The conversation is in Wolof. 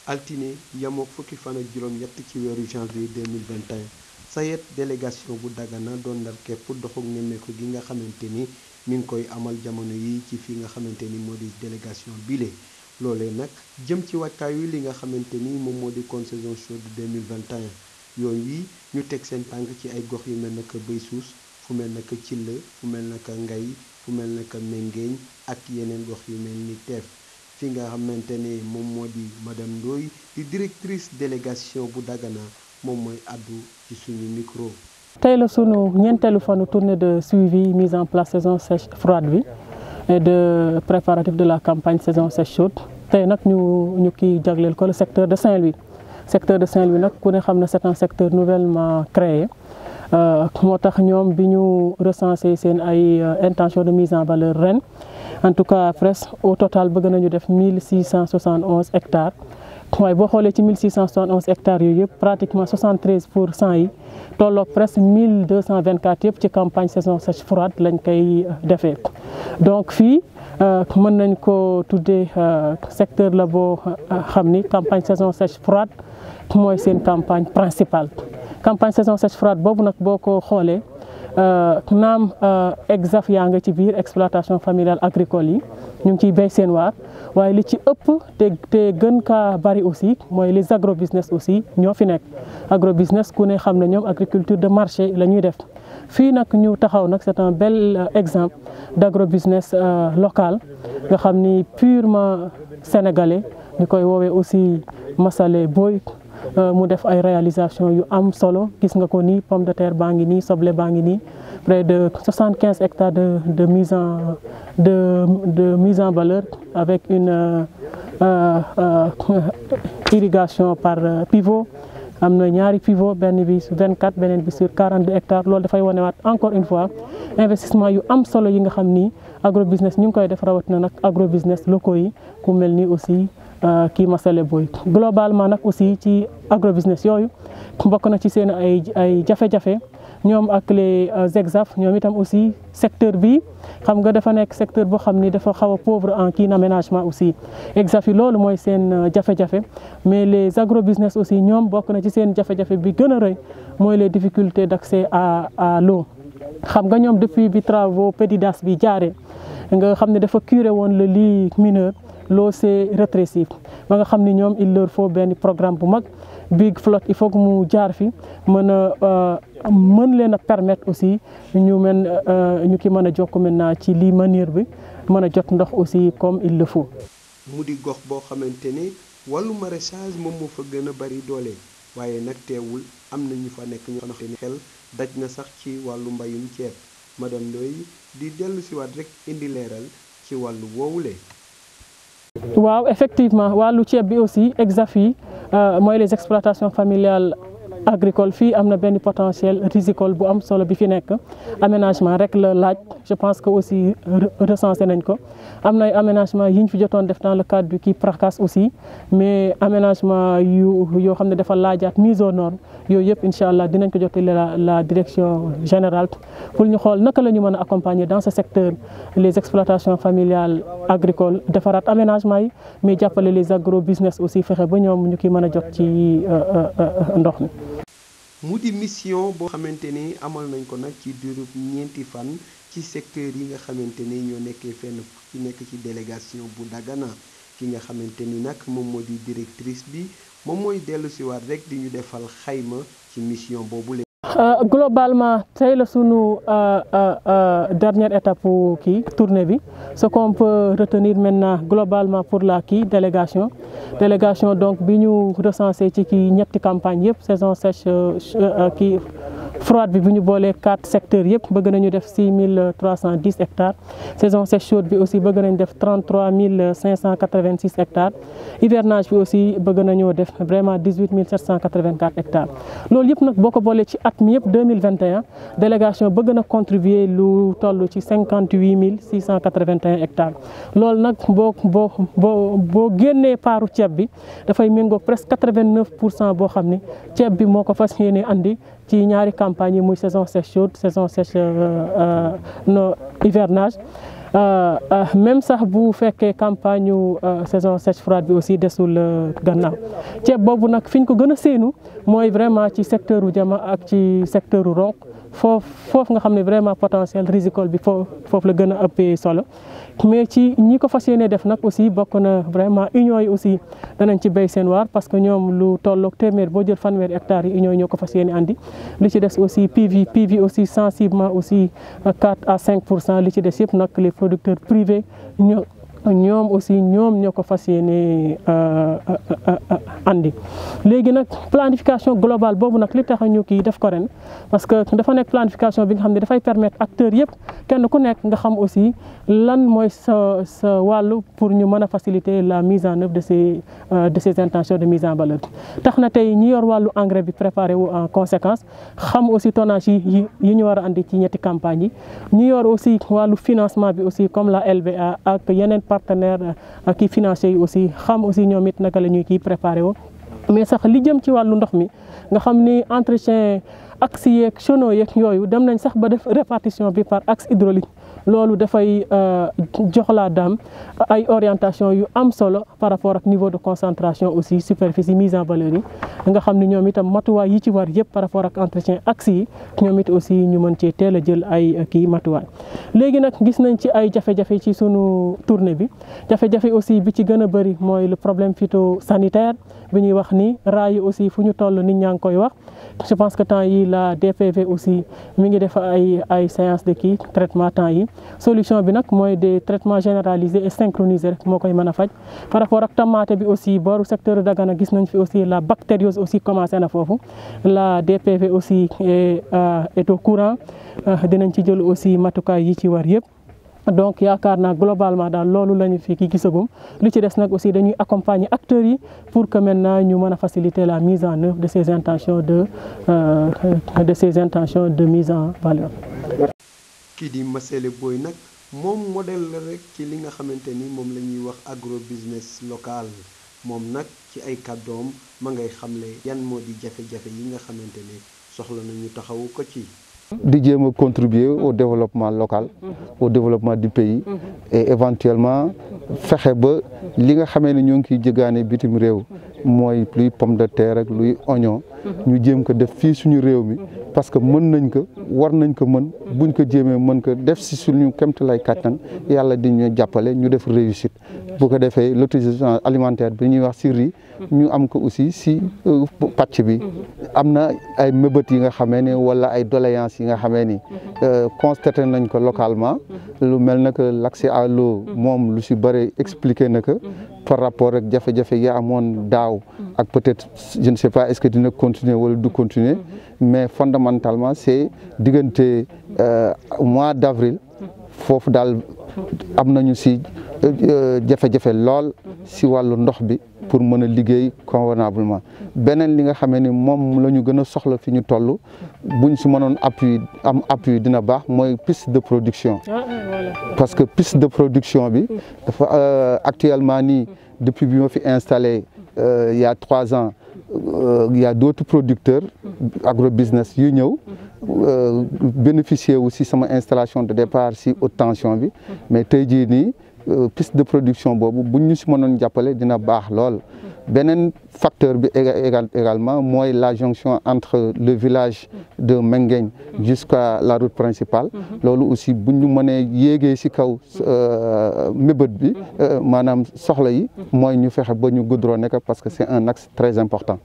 altine yamook fukki fan ak juróom-ñett ci weeru janvier 2021 SAED délégation bu Dagana doon ndar képp doxuk nemmeeku gi nga xamante ni mi ngi koy amal jamono yi ci fi nga xamante ni moo di délégation bile loolee nag jëm ci wàccaayu li nga xamante ni moom moo di saison chaude 2021 yoon wi ñu teg seen tànk ci ay gox yu mel naka Bay Suus fu mel naka Cilla fu mel naka Ngay fu mel naka Mengeeñ ak yeneen gox yu mel ni Teef fi nga xamante ne moom moo di madame Ndoye di directrice délégation bu Dagana moom mooy addu ci suñu micro. tey la sunu ñeenteelu fanu tournée de suivi mise en place saison sèche froide bi et de préparatif de la campagne saison sèche chaude tey nag ñu kii jagleel ko le secteur de Saint-Louis. secteur de Saint-Louis nag ku ne xam ne c'est un secteur nouvellement créé moo tax ñoom bi ñu recensé seen ay intention de mise en valeur ren en tout cas presque au total bëgg nañu def 1671 hectares waaye boo xoolee ci 1671 hectares yooyu yëpp pratiquement 73% yi tolloog presque 1224 yëpp ci campagne saison sèche froide lañ koy defee donc fii mën nañ ko tuddee secteur la boo xam ni campagne saison sèche froide mooy seen campagne principale. campagne saison sèche froide boobu nag boo ko xoolee naam EXAF yaa nga ci biir exploitation familiale agricole yi ñu ngi ciy béy seen waar waaye li ci ëpp te gën kaa bari aussi mooy les agrobusiness aussi ñoo fi nekk. agrobusiness ku ne xam ne ñoom agriculture de marché la ñuy def fii nag ñu taxaw nag c'est un bel exemple d'agrobusiness local nga xam ni purement sénégalais ñu koy woowee aussi Massalé Boy mu def ay réalisation yu am solo gis nga ko nii pomme de terre baa ngi nii soble baa ngi nii près de 75 hectares de mise en valeur avec une irrigation par pivot am na ñaari pivot benn bi sur 24 beneen bi sur 42 hectares loolu dafay wanewaat encore une fois investissement yu am solo yi nga xam ni agrobusiness ñu ngi koy def rawatina nag agrobusiness locaux yi ku mel ni aussi kii Massalé Boy globalement nag aussi ci agrobusiness yooyu bokk na ci seen ay jafe-jafe ñoom ak les EXAF ñoom itam aussi secteur bi xam nga dafa nekk secteur boo xam ni dafa xaw a pauvre en kii aménagement aussi EXAF yi loolu mooy seen jafe-jafe mais les agrobusiness aussi ñoom bokk na ci seen jafe-jafe bi gën a rëy mooy les difficultés d'accès à l'eau xam nga ñoom depuis bi travaux PDIDAS bi jaaree nga xam ne dafa curé woon le lit mineur l'eau s'est rétrécie ba nga xam ni ñoom il leur faut benn programme bu mag big flotte il faut que mu jaar fi mën leen a permettre aussi ñu ki mën a jokk maintenant ci lii manière bi mën a jot ndox aussi comme il le faut. mu di gox boo xamante ne wàllu maraîchage moom moo fa gën a bari doole waaye nag teewul am na ñu fa nekk ñu xamante ni xel daj na sax ci wàllu mbayum ceeb madame Ndoye di dellu si waat rek indi leeral ci wàllu woowule. waaw effectivement wàllu ceeb bi aussi EXAF yi mooy les exploitations familiales agricoles fii am na benn potentiel risicole bu am solo bi fi nekk aménagement rek la laaj je pense que aussi recensé nañ ko am na ay aménagement yi ñu fi jotoon def dans le cadre du kii PRACAS aussi mais aménagement yoo xam ne dafa laajaat mise aux normes yooyu yëpp incha allah dinañ ko jottali la direction générale pour ñu xool naka la ñu mën a accompagner dans ce secteur les exploitations familiales agricoles defaraat aménagement yi mais jàppale les agrobusiness aussi fexe ba ñoom ñu ki mën a jot ci ndox mi. mu di mission boo xamante ni amal nañ ko nag ci diirub ñeenti fan ci secteur yi nga xamante ni ñoo nekkee fenn ci nekk ci délégation bu Dagana ki nga xamante ni nag moom moo di directrice bi moom mooy dellu si waat rek di ñu defal xayma ci mission boobu la. Globalement tey la sunu dernière étape kii tournée bi ce qu'on peut retenir maintenant globalement pour la kii délégation donc bi ñu recensé ci kii ñetti campagne yëpp saison sèche kii froide bi ñu boolee 4 secteurs yëpp bëgg nañu def 6310 hectares saison sèche chaude bi aussi bëgg nañu def 33586 hectares hivernage bi aussi bëgg nañoo def vraiment 18784 hectares loolu yëpp nag boo ko boolee ci at mi yëpp 2021 délégation bëgg na contribuer lu toll ci 58681 hectares loolu nag boo génnee paaru ceeb bi dafay méngoo presque 89% boo xam ni ceeb bi moo ko fas yéene andi ci ñaari campagne yi muy saison sèche chaude saison sèche no hivernage même sax bu fekkee campagne saison sèche froide bi aussi desul gannaaw ceeb boobu nag fi ñu ko gën a séenu mooy vraiment ci secteur u Jama ak ci secteur u Ronkh foofu nga xam ne vraiment potentiel risicole bi foofu la gën a ëppee solo mais ci ñi ko fas yéene def nag aussi bokk na vraiment union yi aussi danañ ci béy seen waar parce que ñoom lu tolloog téeméer boo jël fanweeri hectares yi union yi ñoo ko fas yéene andi li ci des aussi PV aussi sensiblement aussi 4 à 5% li ci des yëpp nag les producteurs privés ñoom aussi ñoo ko fas yéene andi léegi nag planification globale boobu nag li tax ñu kii def ko ren parce que dafa nekk planification bi nga xam ne dafay permettre acteurs yëpp kenn ku nekk nga xam aussi lan mooy sa wàllu pour ñu mën a faciliter la mise en œuvre de ces intentions de mise en valeur tax na tey ñi yor wàllu engrais bi préparé wu en conséquence xam aussi tonnage yi ñu war a andi ci ñetti campagne yi ñi yor aussi wàllu financement bi aussi comme la LBA ak yeneen partenaire kii financiers yi aussi xam aussi ñoom it naka la ñuy kii préparé woo mais sax li jëm ci wàllu ndox mi nga xam ni entretien axe yeeg chenaux yeeg yooyu dem nañ sax ba def répartition bi par axe hydraulique loolu dafay jox la daam ay orientation yu am solo par rapport ak niveau de concentration aussi superficie mise en valeur yi nga xam ne ñoom itam matuwaay yi ci war yëpp par rapport ak entretien axe yi ñoom it aussi ñu mën cee teel a jël ay kii matuwaay léegi nag gis nañ ci ay jafe-jafe ci sunu tournée bi jafe-jafe aussi bi ci gën a bëri mooy le problème phytosanitaire bi ñuy wax ni raay yi aussi fu ñu toll nit ñaa ngi koy wax je pense que temps yi la DPV aussi mi ngi def ay séance de kii traitement temps yi solution bi nag mooy des traitements généralisés et synchronisés rek moo koy mën a faj par rapport ak tomate bi aussi booru secteur Dagana gis nañ fi aussi la bactériose aussi commencé na foofu la DPV aussi est au courant dinañ ci jël aussi matukaay yi ci war yëpp donc yaakaar naa globalement daal loolu la ñu fi ki gisagum li ci des nag aussi dañuy accompagner acteurs yi pour que maintenant ñu mën a faciliter la mise en œuvre de ces intentions de mise en valeur. kii di Masséle Boye nag moom modèle la rek ci li nga xamante ni moom la ñuy wax agro business local moom nag ci ay kàddoom ma ngay xamle yan moo di jafe-jafe yi nga xamante ne soxla nañu taxawu ko ci. di jéem a contribuer au développement local au développement du pays et éventuellement fexe ba li nga xamee ne ñoo ngi kiy jëgaane bitim réew mooy luy pomme de terre ak luy oignon ñu jéem ko def fii suñu réew mi parce que mën nañ ko war nañ ko mën buñ ko jéemee mën ko def si suñu kéemtalaay kàttan yàlla di ñu jàppale ñu def réussite bu ko defee l'autosuffisance alimentaire bi ñuy wax si riz ñu am ko aussi si pàcc bi am na ay mébét yi nga xamee ne wala ay doléances yi nga xamee ni constaté nañ ko localement lu mel na que l'accès à l'eau moom lu si bëri expliqué na ko par rapport ak jafe-jafe yi amoon daaw ak peut-être je ne sais pas est-ce que dina continuer wala du continuer mais fondamentalement c'est diggante mois d'avril foofu daal am nañu si jafe-jafe lool si wàllu ndox bi pour mën a liggéey convenablement beneen li nga xamee ni moom la ñu gën a soxla fi ñu toll buñ si mënoon appui dina baax mooy piste de production parce que piste de production bi dafa actuellement nii depuis bi ma fi installé il y a 3 ans il y a d'autres producteurs agrobusiness yu ñëw bénéficier aussi sama installation de départ si haute tension bi mais tey jii nii piste de production boobu buñ ñu si mënoon jàppale dina baax lool beneen facteur bi également mooy la jonction entre le village de Mengueñ jusqu'à la route principale loolu aussi buñ ñu mënee yéegee si kaw mébét bi maanaam soxla yi mooy ñu fexe ba ñu goudronné ko parce que c'est un axe très important.